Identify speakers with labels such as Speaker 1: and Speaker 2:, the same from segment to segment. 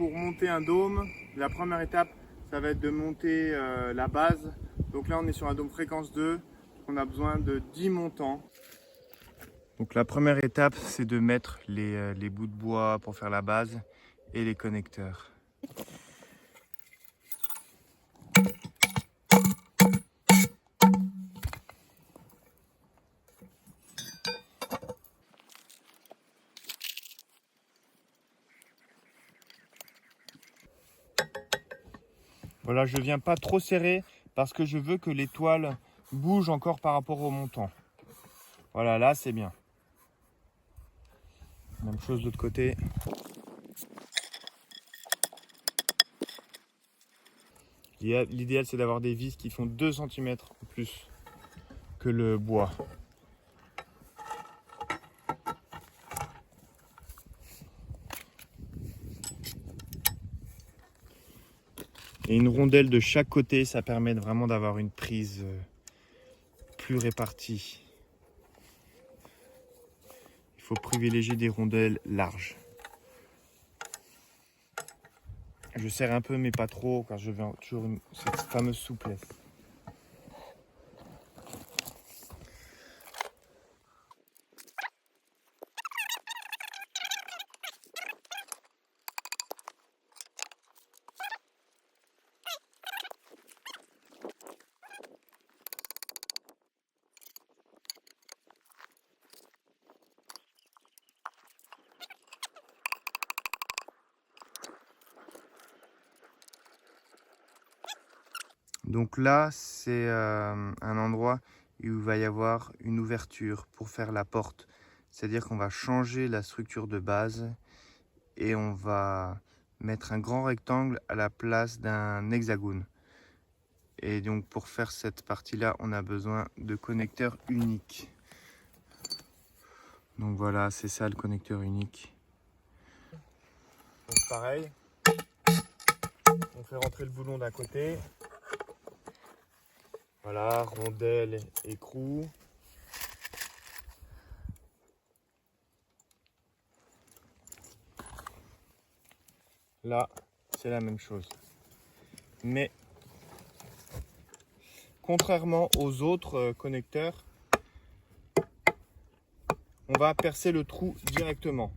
Speaker 1: pour monter un dôme, la première étape, ça va être de monter la base. Donc là, on est sur un dôme fréquence 2. On a besoin de 10 montants. Donc la première étape, c'est de mettre les bouts de bois pour faire la base et les connecteurs. Voilà, je viens pas trop serrer parce que je veux que les toiles bougent encore par rapport au montant. Voilà, là c'est bien. Même chose de l'autre côté. L'idéal c'est d'avoir des vis qui font 2 cm ou plus que le bois. Et une rondelle de chaque côté, ça permet vraiment d'avoir une prise plus répartie. Il faut privilégier des rondelles larges. Je serre un peu mais pas trop car je veux toujours cette fameuse souplesse. Donc là, c'est un endroit où il va y avoir une ouverture pour faire la porte. C'est-à-dire qu'on va changer la structure de base et on va mettre un grand rectangle à la place d'un hexagone. Et donc pour faire cette partie-là, on a besoin de connecteurs uniques. Donc voilà, c'est ça le connecteur unique. Donc pareil, on fait rentrer le boulon d'un côté. Voilà, rondelle, écrou. Là, c'est la même chose. Mais contrairement aux autres connecteurs, on va percer le trou directement.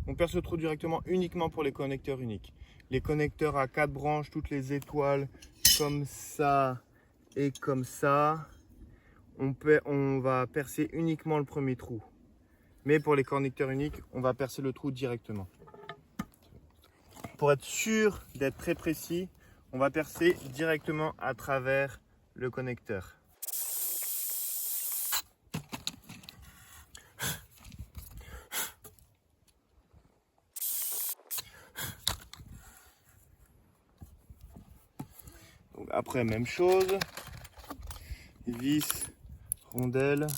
Speaker 1: On perce le trou directement uniquement pour les connecteurs uniques. Les connecteurs à 4 branches, toutes les étoiles, comme ça et comme ça, on va percer uniquement le premier trou. Mais pour les connecteurs uniques, on va percer le trou directement. Pour être sûr d'être très précis, on va percer directement à travers le connecteur. Donc après, même chose, vis, rondelle.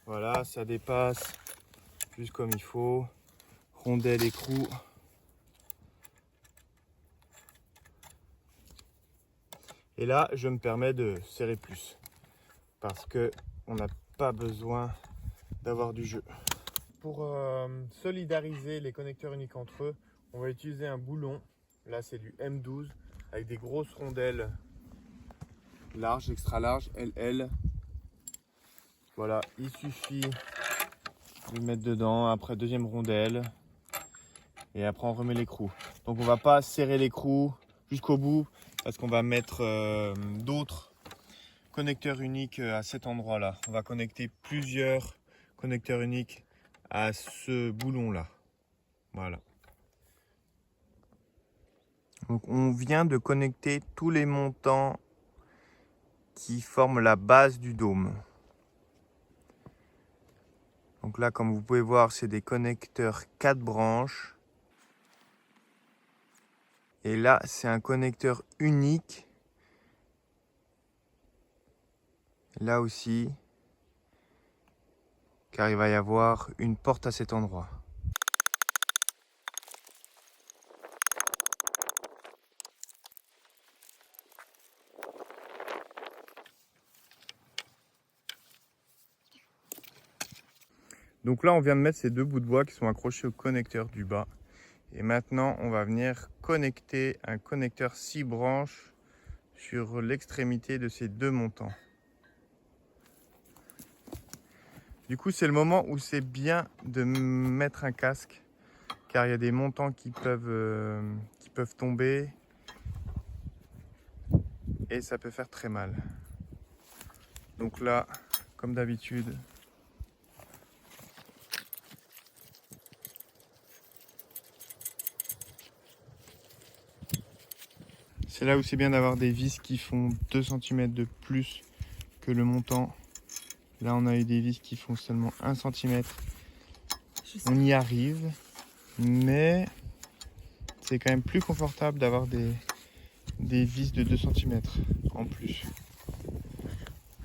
Speaker 1: Voilà, ça dépasse juste comme il faut. Rondelle, écrou. Et là, je me permets de serrer plus parce que on n'a pas besoin d'avoir du jeu. Pour solidariser les connecteurs uniques entre eux, on va utiliser un boulon. Là, c'est du M12 avec des grosses rondelles larges, extra larges, LL. Voilà, il suffit de mettre dedans. Après, deuxième rondelle. Et après, on remet l'écrou. Donc, on va pas serrer l'écrou jusqu'au bout parce qu'on va mettre d'autres connecteurs uniques à cet endroit-là. On va connecter plusieurs connecteurs uniques à ce boulon-là. Voilà. Donc, on vient de connecter tous les montants qui forment la base du dôme. Donc là, comme vous pouvez voir, c'est des connecteurs 4 branches. Et là, c'est un connecteur unique. Là aussi, car il va y avoir une porte à cet endroit. Donc là, on vient de mettre ces deux bouts de bois qui sont accrochés au connecteur du bas. Et maintenant, on va venir connecter un connecteur 6 branches sur l'extrémité de ces deux montants. Du coup, c'est le moment où c'est bien de mettre un casque, car il y a des montants qui peuvent tomber et ça peut faire très mal. Donc là, comme d'habitude, c'est là où c'est bien d'avoir des vis qui font 2 cm de plus que le montant. Là, on a eu des vis qui font seulement 1 cm. On y arrive, mais c'est quand même plus confortable d'avoir des vis de 2 cm en plus.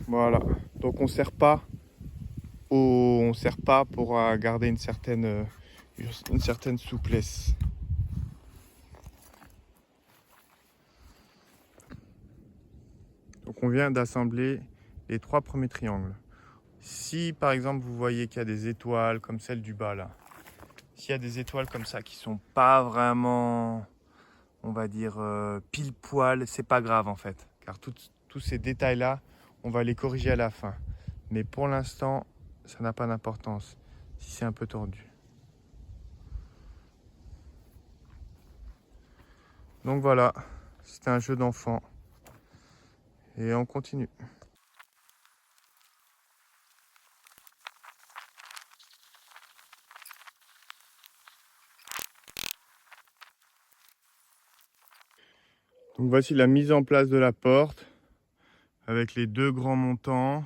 Speaker 1: Voilà, donc on serre pas pour garder une certaine souplesse. Donc on vient d'assembler les 3 premiers triangles. Si par exemple vous voyez qu'il y a des étoiles comme celle du bas là, s'il y a des étoiles comme ça qui sont pas vraiment, on va dire, pile poil, c'est pas grave en fait, car tous ces détails là, on va les corriger à la fin. Mais pour l'instant, ça n'a pas d'importance si c'est un peu tordu. Donc voilà, c'était un jeu d'enfant et on continue. Donc voici la mise en place de la porte avec les deux grands montants.